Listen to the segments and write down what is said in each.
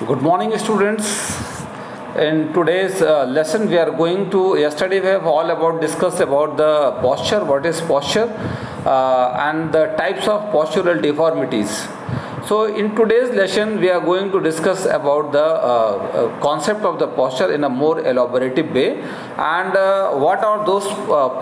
Good morning, students. In today's lesson, we are going to. Yesterday, we have all about discussed about the posture. What is posture, and the types of postural deformities. So, in today's lesson, we are going to discuss about the concept of the posture in a more elaborative way, and what are those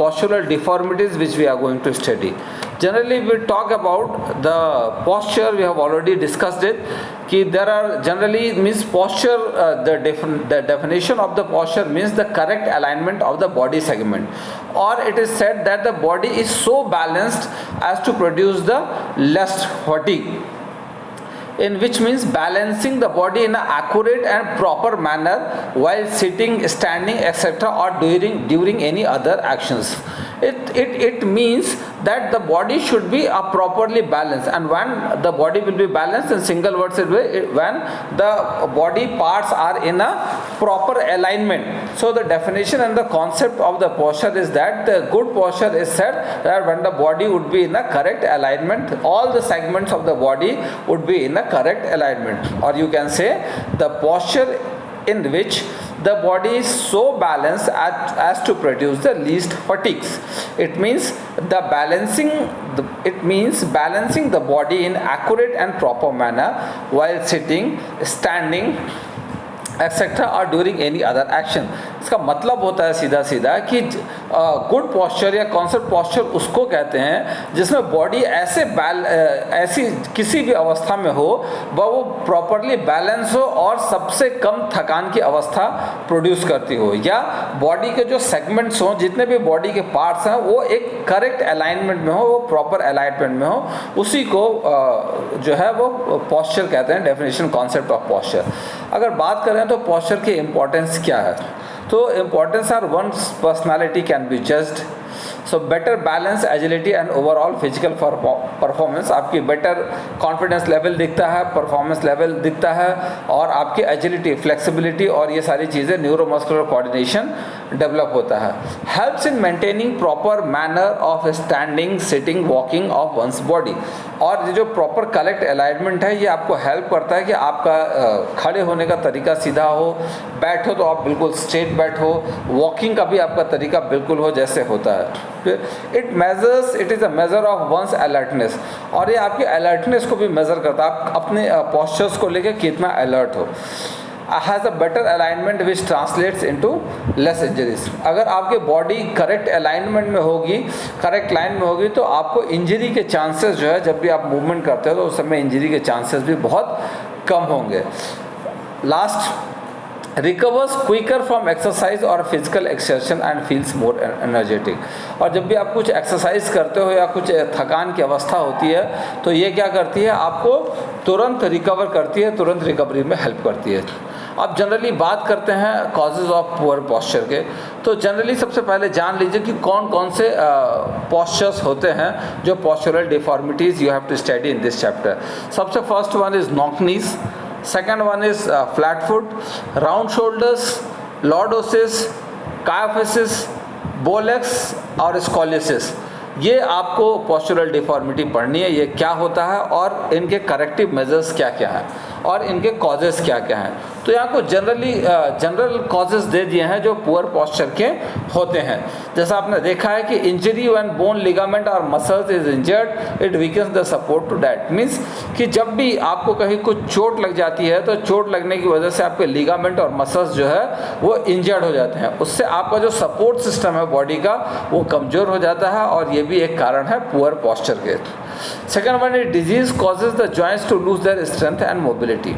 postural deformities which we are going to study. Generally, we talk about the posture. We have already discussed it. Ki there are generally means posture. The definition of the posture means the correct alignment of the body segment, or it is said that the body is so balanced as to produce the less fatigue, in which means balancing the body in an accurate and proper manner while sitting, standing, etc., or during any other actions. It means that the body should be properly balanced, and when the body will be balanced, in single words it will, when the body parts are in a proper alignment. So the definition and the concept of the posture is that the good posture is said that when the body would be in a correct alignment, all the segments of the body would be in a correct alignment, or you can say the posture in which the body is so balanced as to produce the least fatigues. It means balancing the body in accurate and proper manner while sitting, standing, etcetera और during any other action. इसका मतलब होता है सीधा सीधा कि good posture या concept posture उसको कहते हैं जिसमें बॉडी ऐसी किसी भी अवस्था में हो वो प्रॉपरली बैलेंस हो और सबसे कम थकान की अवस्था प्रोड्यूस करती हो, या बॉडी के जो सेगमेंट्स हों, जितने भी बॉडी के पार्ट्स हैं, वो एक करेक्ट अलाइनमेंट में हो, वो प्रॉपर अलाइनमेंट में हो, उसी को जो है वो पॉस्चर कहते हैं. Definition concept of posture. अगर बात करें तो पोस्चर की इंपॉर्टेंस क्या है, तो importance are one's personality can be judged. So better balance, agility and overall physical performance. आपकी बेटर कॉन्फिडेंस लेवल दिखता है, परफॉर्मेंस लेवल दिखता है, और आपकी एजिलिटी, फ्लेक्सिबिलिटी और ये सारी चीज़ें, न्यूरोमस्कुलर कोऑर्डिनेशन डेवलप होता है. Helps in maintaining proper manner of standing, sitting, walking of one's body. और ये जो प्रॉपर करेक्ट अलाइनमेंट है ये आपको हेल्प करता है कि आपका खड़े होने का तरीका सीधा हो, बैठो तो आप बिल्कुल स्ट्रेट बैठो, वॉकिंग का भी आपका तरीका बिल्कुल हो जैसे होता है. It is a measure of one's alertness, और ये आपकी अलर्टनेस को भी मेज़र करता है, आप अपने पॉस्चर्स को लेकर कितना अलर्ट हो. Has a better alignment which translates into less injuries. अगर आपकी बॉडी करेक्ट अलाइनमेंट में होगी, करेक्ट लाइन में होगी, तो आपको इंजरी के चांसेस जो है, जब भी आप मूवमेंट करते हो तो उस समय इंजरी के चांसेस भी बहुत कम होंगे. Last, recovers quicker from exercise और physical exertion and feels more energetic. और जब भी आप कुछ एक्सरसाइज करते हो या कुछ थकान की अवस्था होती है तो ये क्या करती है, आपको तुरंत रिकवर करती है, तुरंत रिकवरी में हेल्प करती है. अब जनरली बात करते हैं कॉजेज़ ऑफ पुअर पॉस्चर के, तो जनरली सबसे पहले जान लीजिए कि कौन कौन से पॉस्चर्स होते हैं जो postural deformities you have to study in this chapter. सबसे first one is knock knees, second one is flat foot, round shoulders, lordosis, kyphosis, bolex और scoliosis. ये आपको पोस्चरल डिफॉर्मिटी पढ़नी है, ये क्या होता है और इनके करेक्टिव मेजर्स क्या क्या हैं और इनके कॉजेज़ क्या क्या हैं. तो यहाँ को जनरल कॉजेज़ दे दिए हैं जो पुअर पोस्चर के होते हैं. जैसा आपने देखा है कि इंजरी व्हेन बोन, लिगामेंट और muscles is injured, it weakens the support to that. Means कि जब भी आपको कहीं कुछ चोट लग जाती है तो चोट लगने की वजह से आपके लिगामेंट और मसल्स जो है वो इंजर्ड हो जाते हैं, उससे आपका जो सपोर्ट सिस्टम है बॉडी का वो कमज़ोर हो जाता है, और ये भी एक कारण है पुअर पोस्चर के. Second one is disease causes the joints to lose their strength and mobility.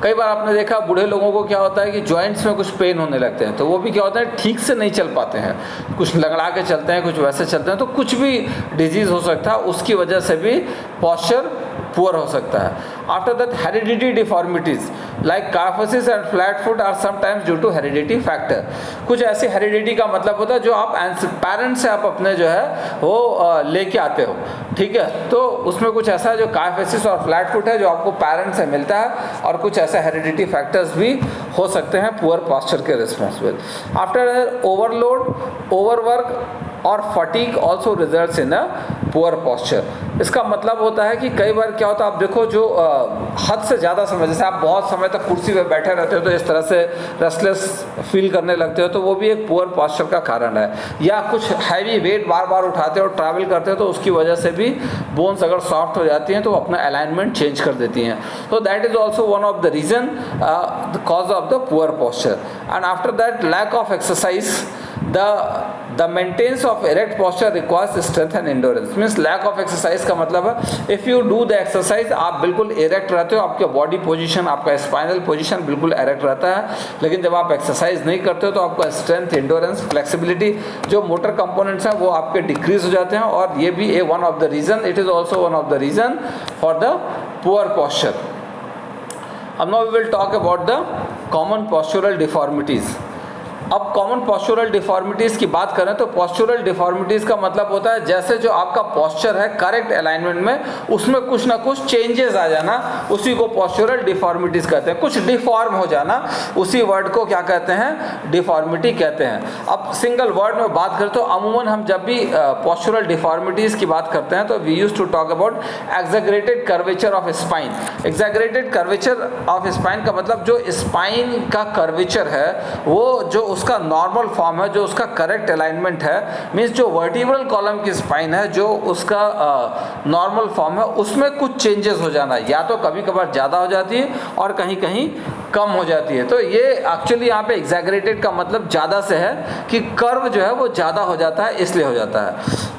कई बार आपने देखा बूढ़े लोगों को क्या होता है कि जॉइंट्स में कुछ पेन होने लगते हैं, तो वो भी क्या होता है ठीक से नहीं चल पाते हैं, कुछ लगड़ा के चलते हैं, कुछ वैसे चलते हैं, तो कुछ भी डिजीज़ हो सकता है, उसकी वजह से भी पॉस्चर पुअर हो सकता है. After that heredity deformities like kyphosis and flat foot are sometimes due to heredity factor. कुछ ऐसी हेरिडिटी का मतलब होता है जो आप पेरेंट्स से आप अपने जो है वो लेके आते हो, ठीक है, तो उसमें कुछ ऐसा है जो काइफोसिस और फ्लैट फुट है जो आपको पेरेंट्स से मिलता है, और कुछ ऐसे हेरिडिटी फैक्टर्स भी हो सकते हैं पुअर पॉस्चर के रिस्पॉन्सिबल. आफ्टर ओवरलोड, ओवरवर्क और fatigue also results in a poor posture. इसका मतलब होता है कि कई बार क्या होता है, आप देखो जो हद से ज़्यादा समय, जैसे आप बहुत समय तक कुर्सी पर बैठे रहते हो तो इस तरह से रेस्टलेस फील करने लगते हो, तो वो भी एक पुअर पॉस्चर का कारण है। या कुछ हैवी वेट बार बार उठाते हो, ट्रैवल करते हो, तो उसकी वजह से भी बोन्स अगर सॉफ्ट हो जाती हैं तो वो अपना अलाइनमेंट चेंज कर देती हैं। तो that is also one of the reason, the cause of the poor posture. And after that lack of exercise, the maintenance of erect posture requires strength and endurance। Means lack of exercise का मतलब है if you do the exercise, आप बिल्कुल erect रहते हो, आपके body position, आपका spinal position बिल्कुल erect रहता है। लेकिन जब आप एक्सरसाइज नहीं करते हो तो आपका स्ट्रेंथ, एंडोरेंस, फ्लेक्सिबिलिटी, जो मोटर कंपोनेंट्स हैं वो आपके डिक्रीज हो जाते हैं, और ये भी one of the reason, it is also one of the reason for the poor posture। अब now we will talk about the common postural deformities। अब कॉमन पॉस्चरल डिफॉर्मिटीज़ की बात करें तो पॉस्चरल डिफॉर्मिटीज़ का मतलब होता है जैसे जो आपका पॉस्चर है करेक्ट अलाइनमेंट में, उसमें कुछ ना कुछ चेंजेस आ जाना, उसी को पॉस्चरल डिफॉर्मिटीज़ कहते हैं। कुछ डिफॉर्म हो जाना, उसी वर्ड को क्या कहते हैं, डिफॉर्मिटी कहते हैं। अब सिंगल वर्ड में बात करें तो अमूमन हम जब भी पॉस्चरल डिफॉर्मिटीज़ की बात करते हैं तो we use to talk about exaggerated curvature of spine. Exaggerated curvature of spine का मतलब जो स्पाइन का कर्वेचर है वो जो उसका नॉर्मल फॉर्म है, जो उसका करेक्ट अलाइनमेंट है, मीन्स जो वर्टिब्रल कॉलम की स्पाइन है जो उसका नॉर्मल फॉर्म है, उसमें कुछ चेंजेस हो जाना, या तो कभी कभार ज़्यादा हो जाती है और कहीं कहीं कम हो जाती है। तो ये एक्चुअली यहाँ पे एग्जैगरेटेड का मतलब ज़्यादा से है कि कर्व जो है वो ज़्यादा हो जाता है, इसलिए हो जाता है।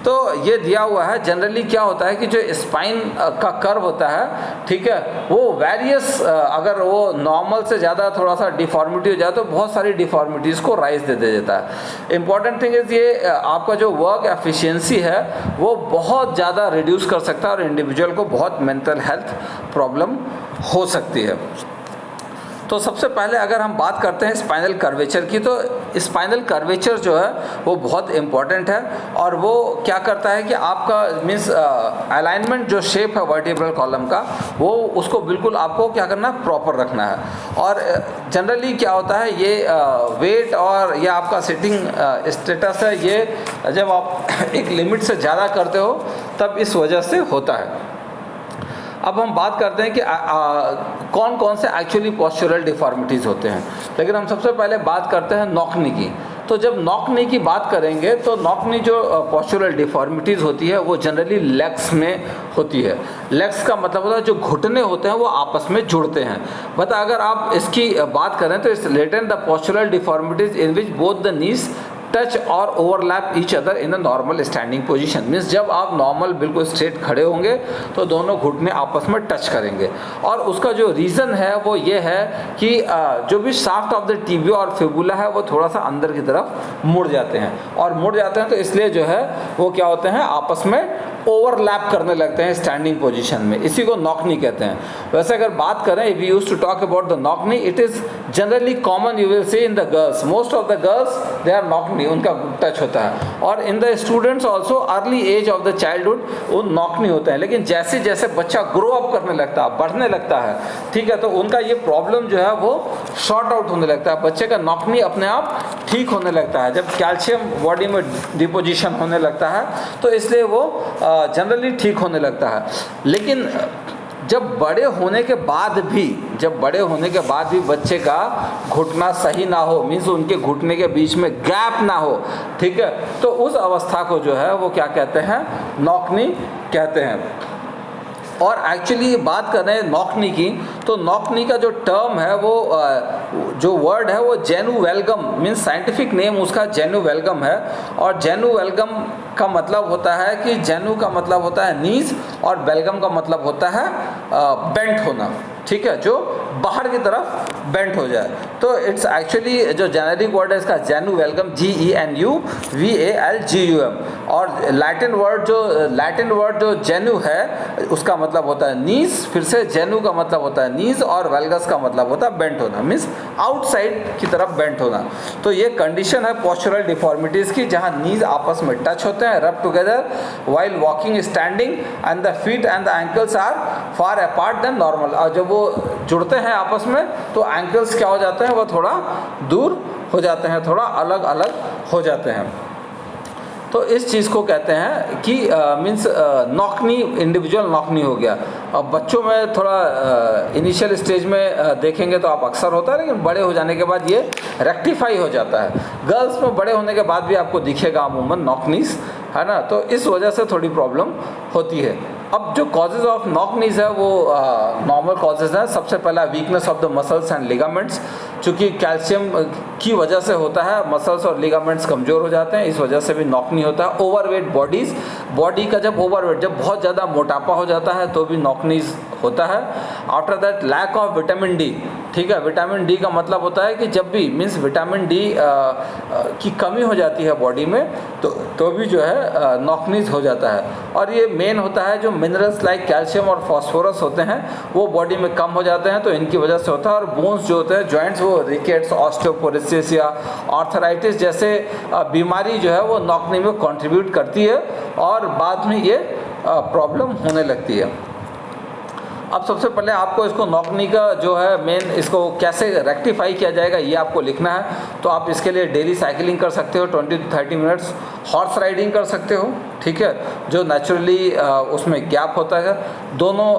तो ये दिया हुआ है। जनरली क्या होता है कि जो स्पाइन का कर्व होता है, ठीक है, वो वेरियस, अगर वो नॉर्मल से ज़्यादा थोड़ा सा डिफॉर्मिटी हो जाए तो बहुत सारी डिफॉर्मिटीज़ को राइज दे देता है। इंपॉर्टेंट थिंग इज़ ये आपका जो वर्क एफिशिएंसी है वो बहुत ज़्यादा रिड्यूस कर सकता है और इंडिविजुअल को बहुत मेंटल हेल्थ प्रॉब्लम हो सकती है। तो सबसे पहले अगर हम बात करते हैं स्पाइनल कर्वेचर की, तो स्पाइनल कर्वेचर जो है वो बहुत इम्पॉर्टेंट है, और वो क्या करता है कि आपका मीन्स अलाइनमेंट जो शेप है वर्टिब्रल कॉलम का, वो उसको बिल्कुल आपको क्या करना है, प्रॉपर रखना है। और जनरली क्या होता है, ये वेट और या आपका सिटिंग स्टेटस है, ये जब आप एक लिमिट से ज़्यादा करते हो तब इस वजह से होता है। अब हम बात करते हैं कि कौन कौन से एक्चुअली पॉस्चरल डिफॉर्मिटीज़ होते हैं, लेकिन हम सबसे पहले बात करते हैं नॉक-नी की। तो जब नॉक-नी की बात करेंगे तो नॉक-नी जो पॉस्चरल डिफॉर्मिटीज़ होती है वो जनरली लेग्स में होती है। लेग्स का मतलब होता है जो घुटने होते हैं वो आपस में जुड़ते हैं। बट अगर आप इसकी बात करें तो it's latent the postural deformities in which both the knees touch और overlap each other in a normal standing position. Means जब आप नॉर्मल बिल्कुल स्ट्रेट खड़े होंगे तो दोनों घुटने आपस में टच करेंगे, और उसका जो रीज़न है वो ये है कि जो भी शाफ्ट ऑफ द टिबिया और फिबुला है वो थोड़ा सा अंदर की तरफ मुड़ जाते हैं, और मुड़ जाते हैं तो इसलिए जो है वो क्या होते हैं, आपस में ओवरलैप करने लगते हैं स्टैंडिंग पोजीशन में। इसी को नॉक-नी कहते हैं। वैसे अगर बात करें, we use to talk about the knock knee, it is generally common, you will see in the girls, most of the girls they are knock knee, उनका टच होता है, और in the students also early age of the childhood वो knock knee होते हैं। लेकिन जैसे जैसे बच्चा ग्रो अप करने लगता है, बढ़ने लगता है, ठीक है, तो उनका ये प्रॉब्लम जो है वो शॉर्ट आउट होने लगता है। बच्चे का नॉक-नी अपने आप ठीक होने लगता है जब कैल्शियम बॉडी में डिपोजिशन होने लगता है, तो इसलिए वो जनरली ठीक होने लगता है। लेकिन जब बड़े होने के बाद भी बच्चे का घुटना सही ना हो, मीन्स उनके घुटने के बीच में गैप ना हो, ठीक है, तो उस अवस्था को जो है वो क्या कहते हैं, नॉक-नी कहते हैं। और एक्चुअली बात कर रहे हैं नॉक-नी की, तो नॉक-नी का जो टर्म है वो जो वर्ड है वो जेनुवेल्गम, मीन्स साइंटिफिक नेम उसका जेनुवेल्गम है। और जेनुवेल्गम का मतलब होता है कि जेनु का मतलब होता है नीज, और बेल्गम का मतलब होता है बेंट होना, ठीक है, जो बाहर की तरफ बेंट हो जाए। तो इट्स एक्चुअली जो जेनेरिक वर्ड है इसका जेनुवेल्गम, GENUVALGUM, और लैटिन वर्ड जो जेनु है उसका मतलब होता है नीज, फिर से जेनु का मतलब होता है नीज, और वेल्गस का मतलब होता है बेंट होना, मीन्स आउटसाइड की तरफ बेंट होना। तो ये कंडीशन है पॉस्चरल डिफॉर्मिटीज़ की, जहाँ नीज आपस में टच होते हैं, rub together while walking standing, and the feet and the ankles are far apart then normal. और जब वो जुड़ते हैं आपस में तो एंकल्स क्या हो जाते हैं, वो थोड़ा दूर हो जाते हैं, थोड़ा अलग अलग हो जाते हैं। तो इस चीज़ को कहते हैं कि मीन्स नॉकनी, इंडिविजुअल नॉकनी हो गया। अब बच्चों में थोड़ा इनिशियल स्टेज में देखेंगे तो आप अक्सर होता है, लेकिन बड़े हो जाने के बाद ये रेक्टिफाई हो जाता है। गर्ल्स में बड़े होने के बाद भी आपको दिखेगा अमूमन नॉकनीस, है ना, तो इस वजह से थोड़ी प्रॉब्लम होती है। अब जो कॉजेज़ ऑफ नॉकनीज है वो नॉर्मल कॉजेज़ हैं। सबसे पहला weakness of the muscles and ligaments, चूँकि कैल्शियम की वजह से होता है, मसल्स और लिगामेंट्स कमज़ोर हो जाते हैं, इस वजह से भी नॉकनी होता है। ओवरवेट बॉडीज़, बॉडी का जब ओवरवेट, जब बहुत ज़्यादा मोटापा हो जाता है तो भी नॉकनीज होता है। After that lack of vitamin D, ठीक है, विटामिन डी का मतलब होता है कि जब भी मीन्स विटामिन डी की कमी हो जाती है बॉडी में तो भी जो है नॉकनीज हो जाता है। और ये मेन होता है जो मिनरल्स लाइक कैल्शियम और फास्फोरस होते हैं वो बॉडी में कम हो जाते हैं, तो इनकी वजह से होता है। और बोन्स जो होते हैं, जॉइंट्स, वो रिकेट्स, ऑस्टियोपोरोसिस या आर्थराइटिस जैसे बीमारी जो है वो नॉकनी में कंट्रीब्यूट करती है और बाद में ये प्रॉब्लम होने लगती है। अब सबसे पहले आपको इसको नॉकनी का जो है मेन, इसको कैसे रेक्टिफाई किया जाएगा ये आपको लिखना है। तो आप इसके लिए डेली साइकिलिंग कर सकते हो 20 to 30 मिनट्स, हॉर्स राइडिंग कर सकते हो, ठीक है, जो नेचुरली उसमें गैप होता है, दोनों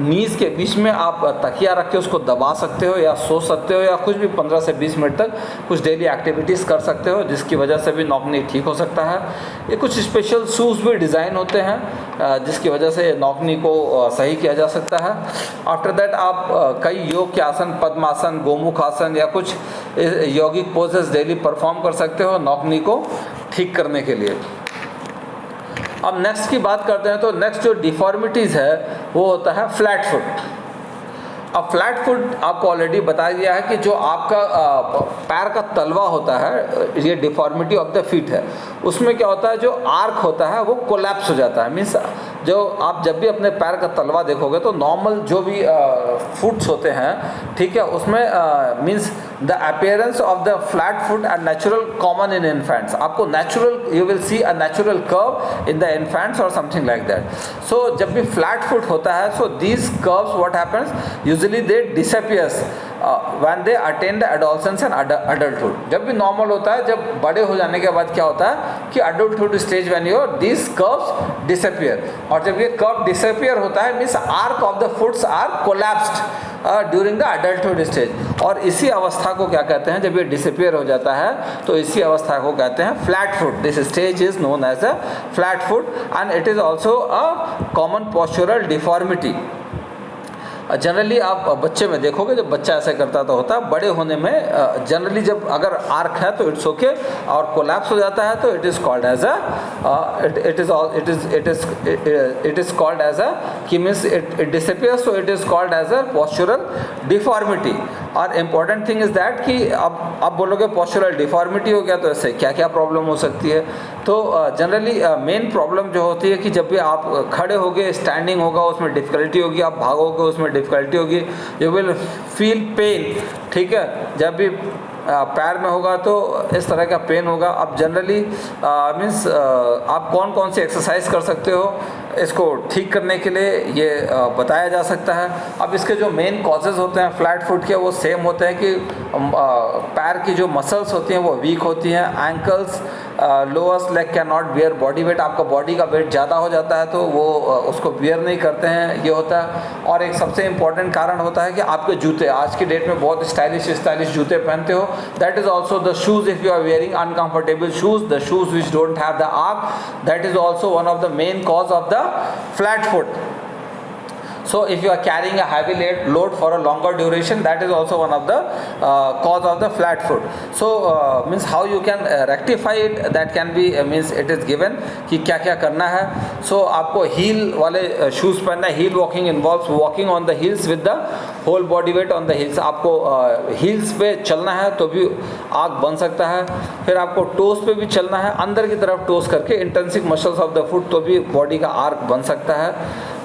नीज़ के बीच में आप तकिया रख के उसको दबा सकते हो या सो सकते हो, या कुछ भी 15 से 20 मिनट तक कुछ डेली एक्टिविटीज़ कर सकते हो, जिसकी वजह से भी नॉकनी ठीक हो सकता है। ये कुछ स्पेशल शूज़ भी डिज़ाइन होते हैं जिसकी वजह से नॉकनी को सही किया जा सकता है। आफ्टर दैट आप कई योग के आसन, पद्मासन, गोमुख आसन या कुछ यौगिक पोजेस डेली परफॉर्म कर सकते हो नॉकनी को ठीक करने के लिए। अब नेक्स्ट की बात करते हैं, तो नेक्स्ट जो डिफॉर्मिटीज़ है वो होता है फ्लैट फुट। अब फ्लैट फुट आपको ऑलरेडी बता दिया है कि जो आपका पैर का तलवा होता है, ये डिफॉर्मिटी ऑफ द फीट है, उसमें क्या होता है, जो आर्क होता है वो कोलैप्स हो जाता है। मीन्स जो आप जब भी अपने पैर का तलवा देखोगे तो नॉर्मल जो भी फुट्स होते हैं, ठीक है, उसमें means the appearance of the flat foot are natural common in infants. आपको natural, you will see a natural curve in the infants और समथिंग लाइक दैट। सो जब भी फ्लैट फुट होता है, so these curves what happens, usually they disappears when they attain the adolescence and adulthood. जब भी normal होता है, जब बड़े हो जाने के बाद क्या होता है कि adulthood stage when your these curves disappear, और जब ये कर्व डिसअपियर होता है means arch of the foots are collapsed during the adulthood stage. और इसी अवस्था को क्या कहते हैं, जब ये डिसअपियर हो जाता है तो इसी अवस्था को कहते हैं flat foot. This stage is known as a flat foot and it is also a common postural deformity. Generally आप बच्चे में देखोगे, जब बच्चा ऐसे करता तो होता है, बड़े होने में जनरली जब अगर आर्क है तो इट्स ओके, और कोलैप्स हो जाता है तो it is called as a it is called as a कि means it disappears, so it is called as a postural deformity. और इम्पॉर्टेंट थिंग इज़ दैट कि अब आप बोलोगे पोस्चरल डिफॉर्मिटी हो गया तो इससे क्या क्या प्रॉब्लम हो सकती है। तो जनरली मेन प्रॉब्लम जो होती है कि जब भी आप खड़े होगे, स्टैंडिंग होगा उसमें डिफ़िकल्टी होगी, आप भागोगे उसमें डिफ़िकल्टी होगी, यू विल फील पेन, ठीक है, जब भी पैर में होगा तो इस तरह का पेन होगा। अब जनरली मीन्स आप कौन कौन सी एक्सरसाइज कर सकते हो इसको ठीक करने के लिए ये बताया जा सकता है। अब इसके जो मेन कॉजेज़ होते हैं फ्लैट फुट के वो सेम होते हैं कि पैर की जो मसल्स होती हैं वो वीक होती हैं, ankles, lowers leg can not bear body weight, आपका बॉडी का वेट ज़्यादा हो जाता है तो वो उसको बियर नहीं करते हैं, ये होता है। और एक सबसे इम्पॉर्टेंट कारण होता है कि आपके जूते, आज की डेट में बहुत स्टाइलिश जूते पहनते हो, that is also the shoes, if you are wearing uncomfortable shoes, the shoes which don't have the arch, that is also one of the main cause of the flat foot. So if you are carrying a heavy load for a longer duration, that is also one of the cause of the flat foot. So means how you can rectify it, that can be means it is given कि क्या क्या करना है। So आपको heal वाले shoes पहनना है। Heel walking involves walking on the heels with the whole body weight on the heels. आपको हील्स पे चलना है तो भी आर्क बन सकता है। फिर आपको टोस पे भी चलना है, अंदर की तरफ टोस करके intrinsic muscles of the foot, तो भी बॉडी का आर्क बन सकता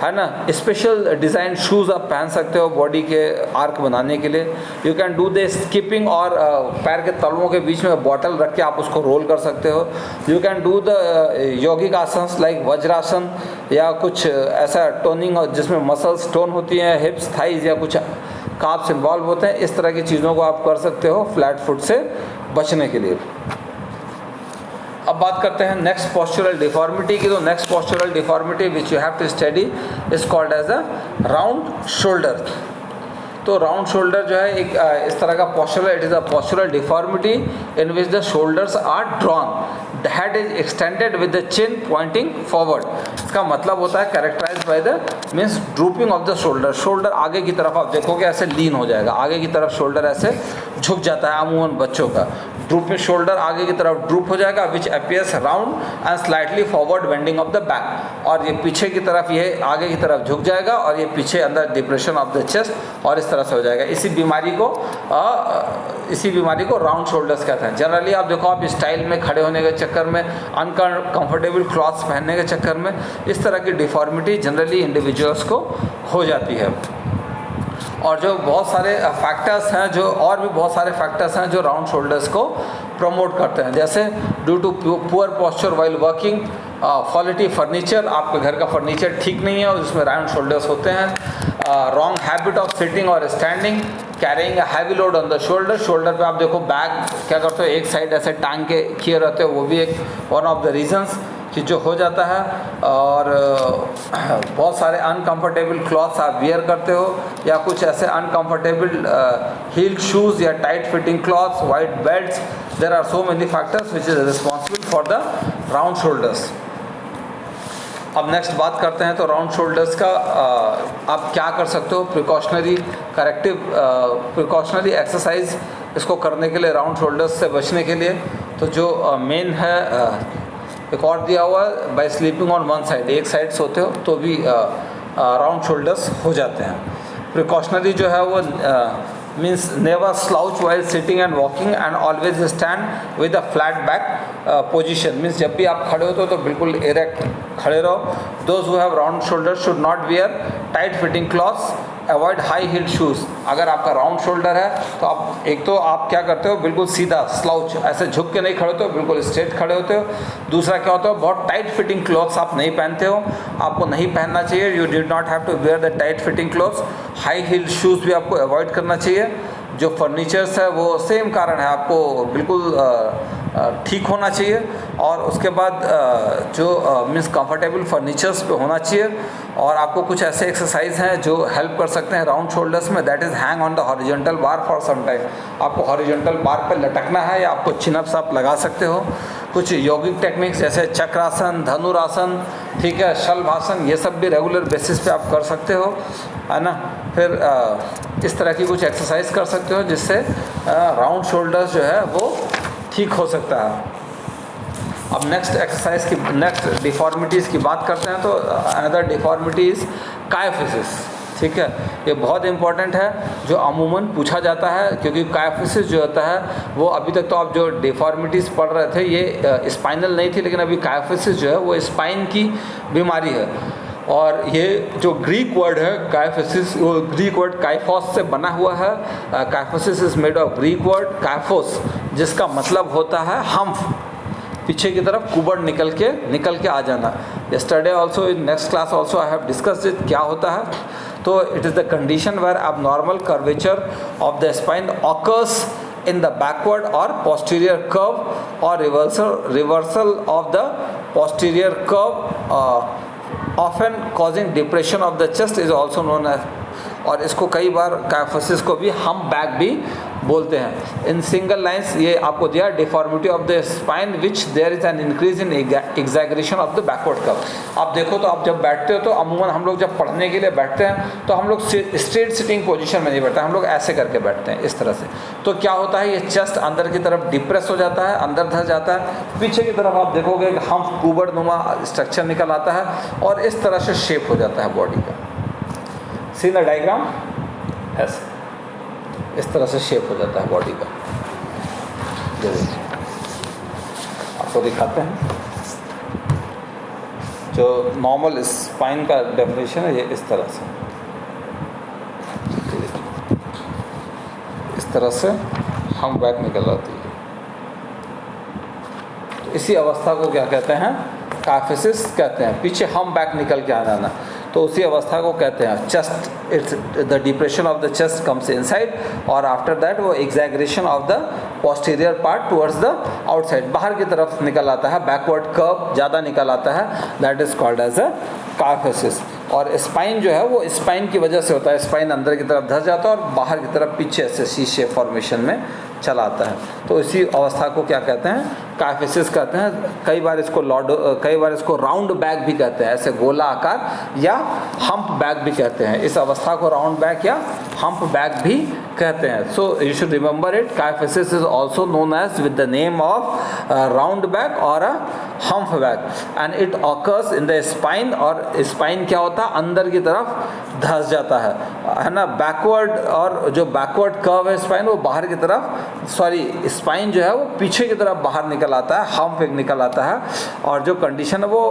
है ना। स्पेशल डिज़ाइन शूज़ आप पहन सकते हो बॉडी के आर्क बनाने के लिए। You can do the skipping, और पैर के तलवों के बीच में बॉटल रख के आप उसको रोल कर सकते हो। यू कैन डू द योगिक आसन लाइक वज्रासन, या कुछ ऐसा टोनिंग जिसमें मसल्स टोन होती हैं, हिप्स, थाइज, या कुछ काप्स इन्वॉल्व होते हैं। इस तरह की चीज़ों को आप कर सकते हो फ्लैट फुट से बचने के लिए। अब अब बात करते हैं नेक्स्ट पोस्चरल डिफॉर्मिटी की। तो next postural deformity which you have to study is called as a round shoulder. तो राउंड शोल्डर जो है एक इस तरह का posture, it is a postural deformity in which the shoulders are drawn, the head is extended with the chin pointing forward. इसका मतलब होता है characterize by the means drooping of the shoulder. Shoulder आगे की तरफ आप देखोगे ऐसे लीन हो जाएगा, आगे की तरफ शोल्डर ऐसे झुक जाता है अमूमन बच्चों का। ड्रूप शोल्डर आगे की तरफ ड्रूप हो जाएगा which appears round and slightly forward bending of the back, और ये पीछे की तरफ ये आगे की तरफ झुक जाएगा और ये पीछे अंदर डिप्रेशन ऑफ द चेस्ट और इस तरह से हो जाएगा। इसी बीमारी को राउंड शोल्डर्स कहते हैं। जनरली आप देखो, आप स्टाइल में खड़े होने के चक्कर में, अनकंफर्टेबल क्लॉथ्स पहनने के चक्कर में इस तरह की डिफॉर्मिटी जनरली इंडिविजुअल्स को हो जाती है। और जो बहुत सारे फैक्टर्स हैं, जो और भी बहुत सारे फैक्टर्स हैं जो राउंड शोल्डर्स को प्रमोट करते हैं, जैसे due to poor posture while working, faulty furniture, आपके घर का फर्नीचर ठीक नहीं है और उसमें राउंड शोल्डर्स होते हैं। रॉन्ग हैबिट ऑफ सिटिंग और standing, carrying a heavy load on the shoulder, shoulder पे आप देखो बैग क्या करते हो, एक साइड ऐसे टांग के किए रहते हो, वो भी एक वन ऑफ द रीजंस कि जो हो जाता है। और बहुत सारे अनकंफर्टेबल क्लॉथ्स आप वियर करते हो, या कुछ ऐसे अनकंफर्टेबल हील शूज़ या tight fitting clothes, white belts, there are so many factors which is responsible for the round shoulders. अब नेक्स्ट बात करते हैं तो राउंड शोल्डर्स का आप क्या कर सकते हो, प्रिकॉशनरी एक्सरसाइज इसको करने के लिए, राउंड शोल्डर्स से बचने के लिए। तो जो मेन है, एक और दिया हुआ है, by sleeping on one side, एक साइड सोते हो तो भी राउंड शोल्डर्स हो जाते हैं। प्रिकॉशनरी जो है वो means never slouch while sitting and walking and always stand with a flat back position, means जब भी आप खड़े होते हो तो बिल्कुल इरेक्ट खड़े रहो। Those who have round shoulder should not wear tight fitting clothes, avoid high heel shoes. अगर आपका राउंड शोल्डर है तो आप एक तो आप क्या करते हो, बिल्कुल सीधा स्लाउच ऐसे झुक के नहीं खड़े होते हो, बिल्कुल स्ट्रेट खड़े होते हो। दूसरा क्या होता है, बहुत टाइट फिटिंग क्लॉथ्स आप नहीं पहनते हो, आपको नहीं पहनना चाहिए। You did not have to wear the tight fitting clothes. High heel shoes भी आपको अवॉइड करना चाहिए। जो फर्नीचर्स है वो सेम कारण है, आपको बिल्कुल ठीक होना चाहिए। और उसके बाद जो मीन्स कंफर्टेबल फर्नीचर्स पे होना चाहिए। और आपको कुछ ऐसे एक्सरसाइज हैं जो हेल्प कर सकते हैं राउंड शोल्डर्स में, that is hang on the horizontal bar for some time. आपको हॉरिजॉन्टल बार पे लटकना है या आपको चिनअप्स आप लगा सकते हो। कुछ यौगिक टेक्निक्स जैसे चक्रासन, धनुरासन, ठीक है, शलभासन, ये सब भी रेगुलर बेसिस पे आप कर सकते हो, है ना। फिर इस तरह की कुछ एक्सरसाइज कर सकते हो जिससे राउंड शोल्डर्स जो है वो ठीक हो सकता है। अब नेक्स्ट एक्सरसाइज की, नेक्स्ट डिफॉर्मिटीज़ की बात करते हैं। तो अनदर डिफॉर्मिटी इज़ कायफिसिस, ठीक है। ये बहुत इंपॉर्टेंट है, जो अमूमन पूछा जाता है, क्योंकि कायफिसिस जो होता है वो अभी तक तो आप जो डिफॉर्मिटीज़ पढ़ रहे थे ये स्पाइनल नहीं थी, लेकिन अभी कायफिसिस जो है वो स्पाइन की बीमारी है। और ये जो ग्रीक वर्ड है कायफिसिस, वो ग्रीक वर्ड काइफोस से बना हुआ है। Kyphosis is made of Greek word kyphos, जिसका मतलब होता है हम्फ, पीछे की तरफ कुबड़ निकल के आ जाना। Yesterday also in next class also I have discussed it, क्या होता है। तो it is the condition where abnormal curvature of the spine occurs in the backward or posterior curve or reversal of the posterior curve, often causing depression of the chest is also known as, और इसको कई बार kyphosis को भी हम back भी बोलते हैं। In single lines ये आपको दिया, deformity of the spine which there is an increase in exaggeration of the backward curve. आप देखो तो आप जब बैठते हो तो अमूमन हम लोग जब पढ़ने के लिए बैठते हैं तो हम लोग स्ट्रेट सिटिंग पोजीशन में नहीं बैठते, हम लोग ऐसे करके बैठते हैं इस तरह से। तो क्या होता है, ये चेस्ट अंदर की तरफ डिप्रेस हो जाता है, अंदर धस जाता है, पीछे की तरफ आप देखोगे कि हम कुबड़ नुमा स्ट्रक्चर निकल आता है और इस तरह से शेप हो जाता है बॉडी का। सी द डायग्राम, ऐसे इस तरह से शेप हो जाता है बॉडी का। आपको दिखाते हैं जो नॉर्मल स्पाइन का डेफिनेशन है, ये इस तरह से, इस तरह से हम बैक निकल आती है। तो इसी अवस्था को क्या कहते हैं, काइफिसिस कहते हैं, पीछे हम बैक निकल के आ जाना। तो उसी अवस्था को कहते हैं chest, it's the depression of the chest comes inside, और आफ्टर दैट वो exaggeration of the posterior part towards the outside, बाहर की तरफ निकल आता है, बैकवर्ड कर्व ज़्यादा निकल आता है, that is called as a kyphosis. और स्पाइन जो है वो स्पाइन की वजह से होता है, स्पाइन अंदर की तरफ धस जाता है और बाहर की तरफ पीछे से सी शेप फॉर्मेशन में चला आता है, तो इसी अवस्था को क्या कहते हैं, काइफेसिस कहते हैं। कई बार इसको राउंड बैक भी कहते हैं, ऐसे गोला आकार, या हम्प बैक भी कहते हैं, इस अवस्था को राउंड बैक या हम्प बैक भी कहते हैं। So you should remember it, kyphosis is also known as with the name of round back और a hump back, and it occurs in the spine, और स्पाइन क्या होता है, अंदर की तरफ धस जाता है ना, बैकवर्ड, और जो बैकवर्ड कर्व है स्पाइन वो बाहर की तरफ, सॉरी स्पाइन जो है वो पीछे की तरफ बाहर निकल आता है, हम्प एक निकल आता है, और जो कंडीशन है वो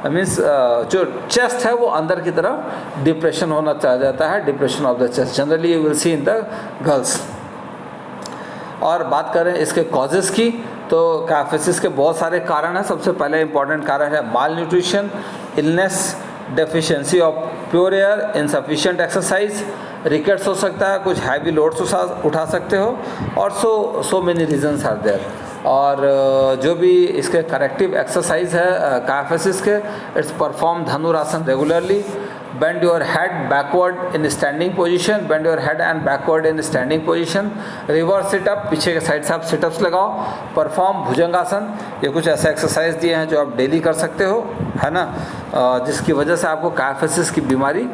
मीन्स जो चेस्ट है वो अंदर की तरफ डिप्रेशन होना चाह जाता है, depression of the chest, generally you will see in the girls. और बात करें इसके कॉजेज़ की, तो काइफेसिस के बहुत सारे कारण हैं। सबसे पहले इंपॉर्टेंट कारण है malnutrition, illness, deficiency of pure air, insufficient exercise, rickets हो सकता है, कुछ हैवी लोड्स उठा सकते हो, और so many reasons are there. और जो भी इसके करेक्टिव एक्सरसाइज है काइफेसिस के, इट्स परफॉर्म धनुरासन regularly, bend your head backward in standing position, bend your head and backward in standing position, reverse sit up, पीछे के साइड से आप सिटअप्स लगाओ, परफॉर्म भुजंगासन, ये कुछ ऐसे एक्सरसाइज दिए हैं जो आप डेली कर सकते हो, है ना, जिसकी वजह से आपको काइफेसिस की बीमारी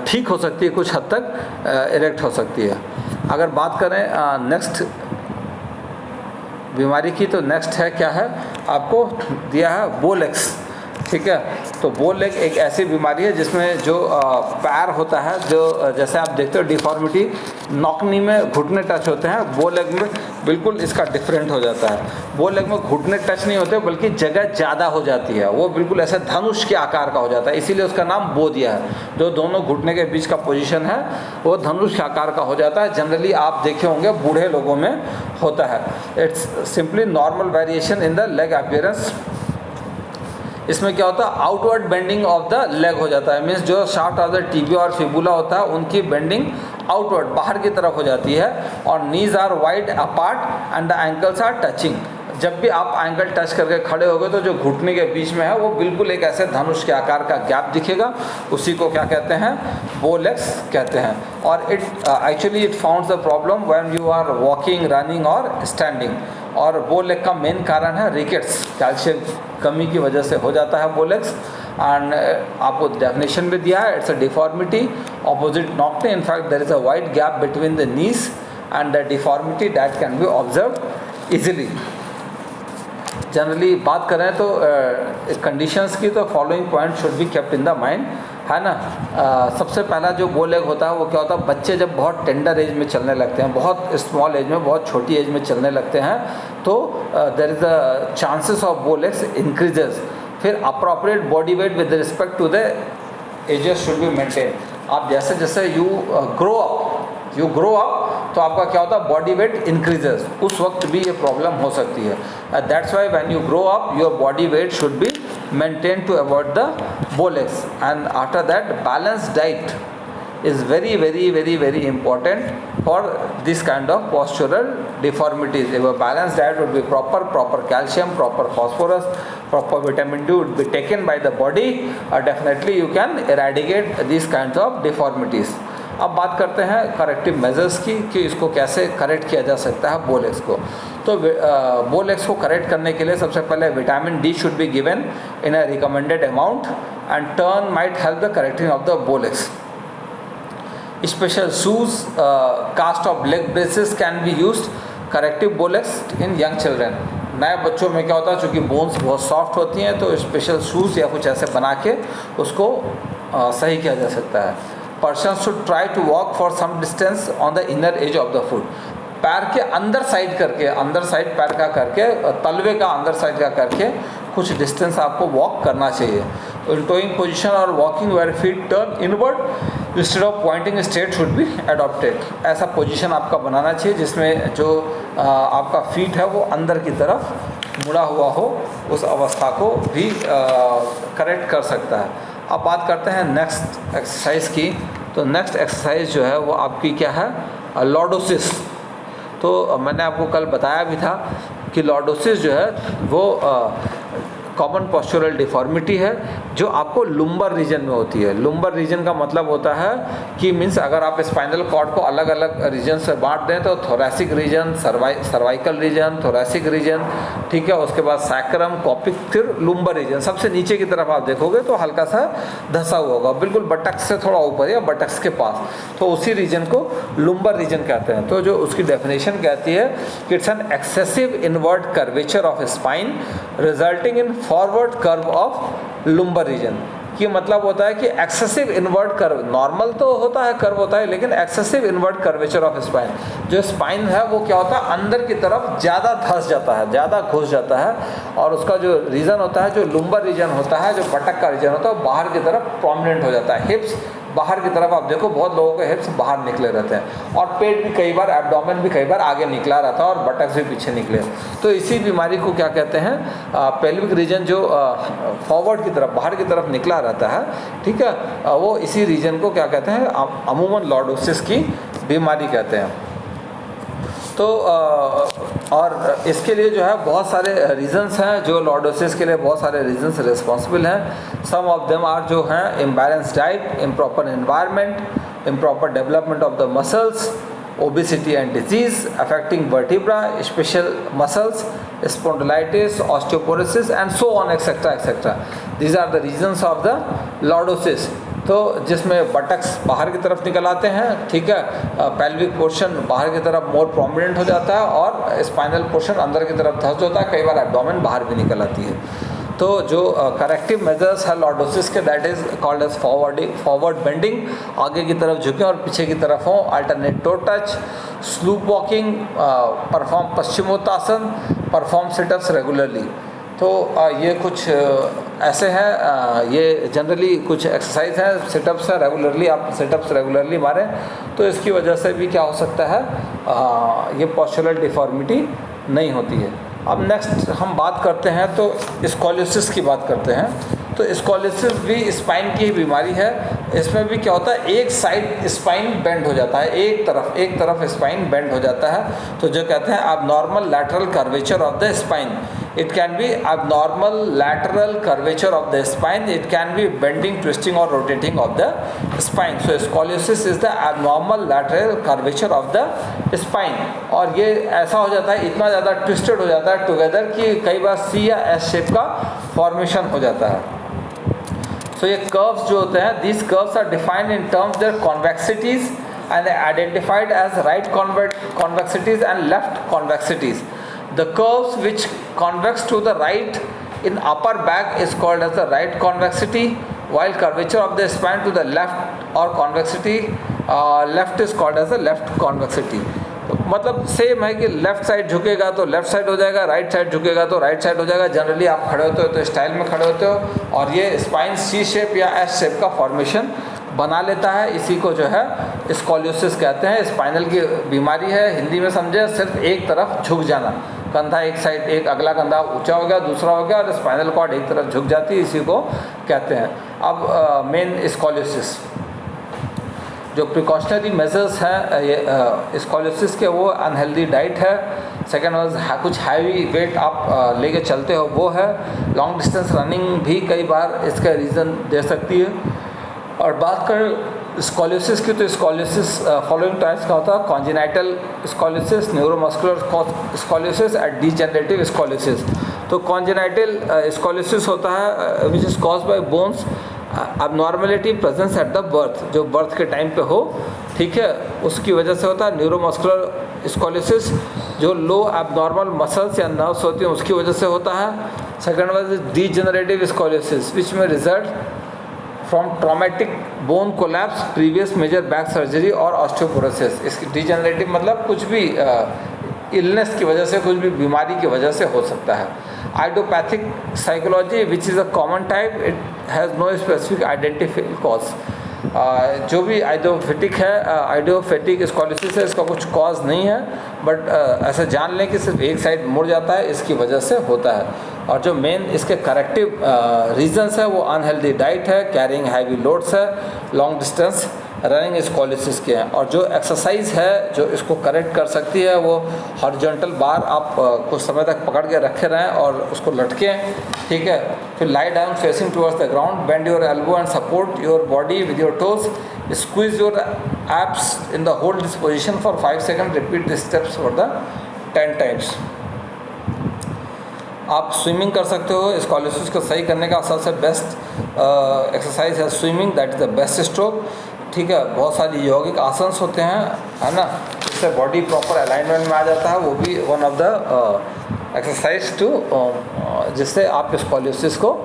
ठीक हो सकती है, कुछ हद तक इरेक्ट हो सकती है। अगर बात करें नेक्स्ट बीमारी की, तो नेक्स्ट है क्या है, आपको दिया है बोलेक्स, ठीक है। तो बो लेग एक ऐसी बीमारी है जिसमें जो पैर होता है, जो जैसे आप देखते हो डिफॉर्मिटी, नॉकनी में घुटने टच होते हैं, बो लेग में बिल्कुल इसका डिफरेंट हो जाता है। बो लेग में घुटने टच नहीं होते बल्कि जगह ज़्यादा हो जाती है, वो बिल्कुल ऐसे धनुष के आकार का हो जाता है, इसीलिए उसका नाम बो दिया है। जो दोनों घुटने के बीच का पोजीशन है वो धनुष के आकार का हो जाता है, जनरली आप देखे होंगे बूढ़े लोगों में होता है। It's simply normal variation in the leg appearance. इसमें क्या होता है, outward bending of the leg हो जाता है, मीन्स जो शाफ्ट ऑफ द टिबिया और फिबुला होता है उनकी बेंडिंग आउटवर्ड बाहर की तरफ हो जाती है, और knees are wide apart and the ankles are touching. जब भी आप एंकल टच करके खड़े होगे तो जो घुटने के बीच में है वो बिल्कुल एक ऐसे धनुष के आकार का गैप दिखेगा, उसी को क्या कहते हैं, बो लेग्स कहते हैं। और it actually it founds the problem when you are walking, running और स्टैंडिंग। और बो लेग का मेन कारण है रिकेट्स, कैल्शियम कमी की वजह से हो जाता है बो लेग्स। एंड आपको डेफिनेशन में दिया है, it's a deformity opposite knock knee, in fact there is a wide gap between the knees and the deformity that can be observe easily. Generally बात करें तो कंडीशंस की, तो following point should be kept in the mind, है ना। सबसे पहला जो बो लेग होता है वो क्या होता है, बच्चे जब बहुत टेंडर एज में चलने लगते हैं, बहुत स्मॉल एज में, बहुत छोटी एज में चलने लगते हैं, तो there is the chances of bow legs increases. फिर appropriate body weight with respect to the ages should be maintain. आप जैसे जैसे यू ग्रो अप तो आपका क्या होता है, बॉडी वेट इंक्रीजेस, उस वक्त भी ये प्रॉब्लम हो सकती है। That's why when you grow up your body weight should be maintained to avoid the bow legs. And after that, balanced diet is very, very, very, very important for this kind of postural deformities. If a balanced diet would be proper calcium, proper phosphorus, proper vitamin D would be taken by the body, definitely you can eradicate these kinds of deformities. अब बात करते हैं corrective measures की, कि इसको कैसे correct किया जा सकता है बो लेग्स को। तो बो लेग्स को करेक्ट करने के लिए सबसे पहले vitamin D should be given in a recommended amount, and turn might help the correcting of the bow legs. Special shoes, cast of leg braces can be used corrective bow legs in young children. नए बच्चों में क्या होता है, चूँकि bones बहुत soft होती हैं, तो स्पेशल शूज़ या कुछ ऐसे बना के उसको सही किया जा सकता है। Person should try to walk for some distance on the inner edge of the foot. पैर के अंदर साइड करके, अंदर साइड पैर का करके, तलवे का अंदर साइड का करके कुछ डिस्टेंस आपको वॉक करना चाहिए। टोइंग पोजीशन और walking where feet turn inward instead of pointing straight should be adopted. ऐसा पोजीशन आपका बनाना चाहिए जिसमें जो आपका फीट है वो अंदर की तरफ मुड़ा हुआ हो, उस अवस्था को भी करेक्ट कर सकता है। अब बात करते हैं नेक्स्ट एक्सरसाइज की। तो नेक्स्ट एक्सरसाइज जो है वो आपकी क्या है, लॉर्डोसिस। तो मैंने आपको कल बताया भी था कि लॉर्डोसिस जो है वो कॉमन पोस्चरल डिफॉर्मिटी है जो आपको लुम्बर रीजन में होती है। लुम्बर रीजन का मतलब होता है कि मीन्स अगर आप स्पाइनल कॉर्ड को अलग अलग रीजन से बांट दें तो thoracic region, cervical region, thoracic region, ठीक है, उसके बाद सैक्रम, कॉपिक, फिर लुम्बर रीजन। सबसे नीचे की तरफ आप देखोगे तो हल्का सा धसा हुआ होगा, बिल्कुल बटक्स से थोड़ा ऊपर या बटक्स के पास, तो उसी रीजन को लुम्बर रीजन कहते हैं। तो जो उसकी डेफिनेशन कहती है कि it's an excessive invert curvature of spine resulting in forward curve of lumbar region. कि मतलब होता है कि एक्सेसिव इनवर्ट कर्व, नॉर्मल तो होता है, कर्व होता है, लेकिन excessive invert curvature of spine, जो स्पाइन है वो क्या होता है, अंदर की तरफ ज़्यादा धंस जाता है, ज़्यादा घुस जाता है, और उसका जो रीजन होता है, जो लुम्बर रीजन होता है, जो बटक का रीजन होता है, वो बाहर की तरफ प्रोमिनेंट हो जाता है। हिप्स बाहर की तरफ आप देखो, बहुत लोगों के हिप्स बाहर निकले रहते हैं, और पेट भी कई बार, एब्डोमेन भी कई बार आगे निकला रहता है, और बटक्स भी पीछे निकले। तो इसी बीमारी को क्या कहते हैं, पेल्विक रीजन जो फॉरवर्ड की तरफ, बाहर की तरफ निकला रहता है, ठीक है, वो इसी रीजन को क्या कहते हैं, अमूमन लॉर्डोसिस की बीमारी कहते हैं। तो और इसके लिए जो है बहुत सारे रीजंस हैं, जो लॉर्डोसिस के लिए बहुत सारे रीजंस रिस्पॉन्सिबल हैं। सम ऑफ देम आर जो हैं imbalance diet, improper environment, improper development of the muscles, obesity and disease affecting vertebra, special muscles, spondylitis, osteoporosis and so on etc etc. These are the reasons of the lordosis. तो जिसमें buttocks बाहर की तरफ निकल आते हैं, ठीक है, पेल्विक पोर्शन बाहर की तरफ मोर प्रोमिनेंट हो जाता है, और स्पाइनल पोर्शन अंदर की तरफ धंस होता है, कई बार एब्डोमेन बाहर भी निकल आती है। तो जो करेक्टिव मेजर्स है लॉर्डोसिस के, that is called as forward bending, आगे की तरफ झुकें और पीछे की तरफ हों, alternate toe touch, slope walking, perform paschimottanasana, perform situps regularly. तो ये कुछ ऐसे हैं, ये जनरली कुछ एक्सरसाइज हैं, सिटअप्स है, रेगुलरली आप सिटअप्स रेगुलरली मारें तो इसकी वजह से भी क्या हो सकता है, ये पोस्चरल डिफॉर्मिटी नहीं होती है। अब नेक्स्ट हम बात करते हैं तो स्कॉलियोसिस की बात करते हैं। तो स्कॉलियोसिस भी स्पाइन की ही बीमारी है। इसमें भी क्या होता है, एक साइड स्पाइन बेंड हो जाता है, एक तरफ स्पाइन बेंड हो जाता है। तो जो कहते हैं abnormal lateral curvature of the spine, it can be abnormal lateral curvature of the spine, it can be bending, twisting or rotating of the spine. So scoliosis is the abnormal lateral curvature of the spine, और ये ऐसा हो जाता है, इतना ज़्यादा twisted हो जाता है टुगेदर कि कई बार सी या एस शेप का फॉर्मेशन हो जाता है। तो ये कर्व्स जो होते हैं, these curves are defined in terms their convexities and identified as right convexities and left convexities. The curves which convex to the right in upper back is called as the right convexity, while curvature of the spine to the left or convexity left is called as the left convexity. तो मतलब same है कि left side झुकेगा तो left side हो जाएगा, right side झुकेगा तो राइट साइड हो जाएगा। जनरली आप खड़े होते हो तो स्टाइल में खड़े होते हो, और ये स्पाइन सी शेप या एस शेप का फॉर्मेशन बना लेता है। इसी को जो है स्कॉलियोसिस कहते हैं। स्पाइनल की बीमारी है, हिंदी में समझे सिर्फ एक तरफ झुक जाना, कंधा एक साइड, एक अगला कंधा ऊंचा हो गया, दूसरा हो गया, और स्पाइनल कॉर्ड एक तरफ झुक जाती है, इसी को कहते हैं। अब मेन स्कॉलियोसिस जो प्रिकॉशनरी मेजर्स हैं ये स्कॉलियोसिस के, वो अनहेल्दी डाइट है। सेकेंड वाज कुछ हैवी वेट आप लेके चलते हो वो है। लॉन्ग डिस्टेंस रनिंग भी कई बार इसका रीज़न दे सकती है। और बात करें स्कॉलियोसिस की तो स्कॉलियोसिस फॉलोइंग टाइप्स का होता है: congenital scoliosis, neuromuscular scoliosis and degenerative scoliosis. तो कॉन्जेनाइटल स्कॉलियोसिस होता है which is caused by bones abnormality presence at the birth, जो बर्थ के टाइम पे हो, ठीक है, उसकी वजह से होता है। न्यूरोमस्कुलर स्कॉलियोसिस जो लो एबनॉर्मल मसल्स या नर्व्स होती हैं उसकी वजह से होता है। Second was degenerative scoliosis which में result from traumatic bone collapse, previous major back surgery और ऑस्टियोपोरोसिस। इसकी डीजेनरेटिव मतलब कुछ भी इलनेस की वजह से, कुछ भी बीमारी की वजह से हो सकता है। Idiopathic psychology which is a common type, it has no specific identified cause. जो भी आइडियोफेटिक है, आइडियोफेटिक स्कॉलियोसिस है, इसका कुछ कॉज नहीं है, बट ऐसा जान लें कि सिर्फ एक साइड मुड़ जाता है, इसकी वजह से होता है। और जो मेन इसके करेक्टिव रीजंस है वो अनहेल्दी डाइट है, कैरिंग हैवी लोड्स है, लॉन्ग डिस्टेंस रनिंग स्कॉलियोसिस के हैं। और जो एक्सरसाइज है जो इसको करेक्ट कर सकती है वो हॉरिजॉन्टल बार आप कुछ समय तक पकड़ के रखे रहें और उसको लटकें, ठीक है। फिर lie down facing towards the ground, bend your elbow and support your body with your toes, squeeze your abs in the hold this position for 5 second, repeat this steps for the 10 times. आप swimming कर सकते हो। Scoliosis को सही करने का सबसे best exercise है swimming, that is the best stroke, ठीक है। बहुत सारी यौगिक आसन्स होते हैं, है ना, जिससे बॉडी प्रॉपर अलाइनमेंट में आ जाता है, वो भी one of the exercise too जिससे आप स्कॉलियोसिस को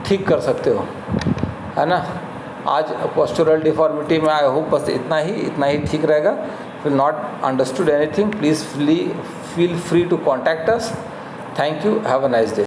ठीक कर सकते हो, है ना। आज पोस्चरल डिफॉर्मिटी में आई होप बस इतना ही ठीक रहेगा। Will not understood anything, please feel free to contact us. Thank you, have a nice day.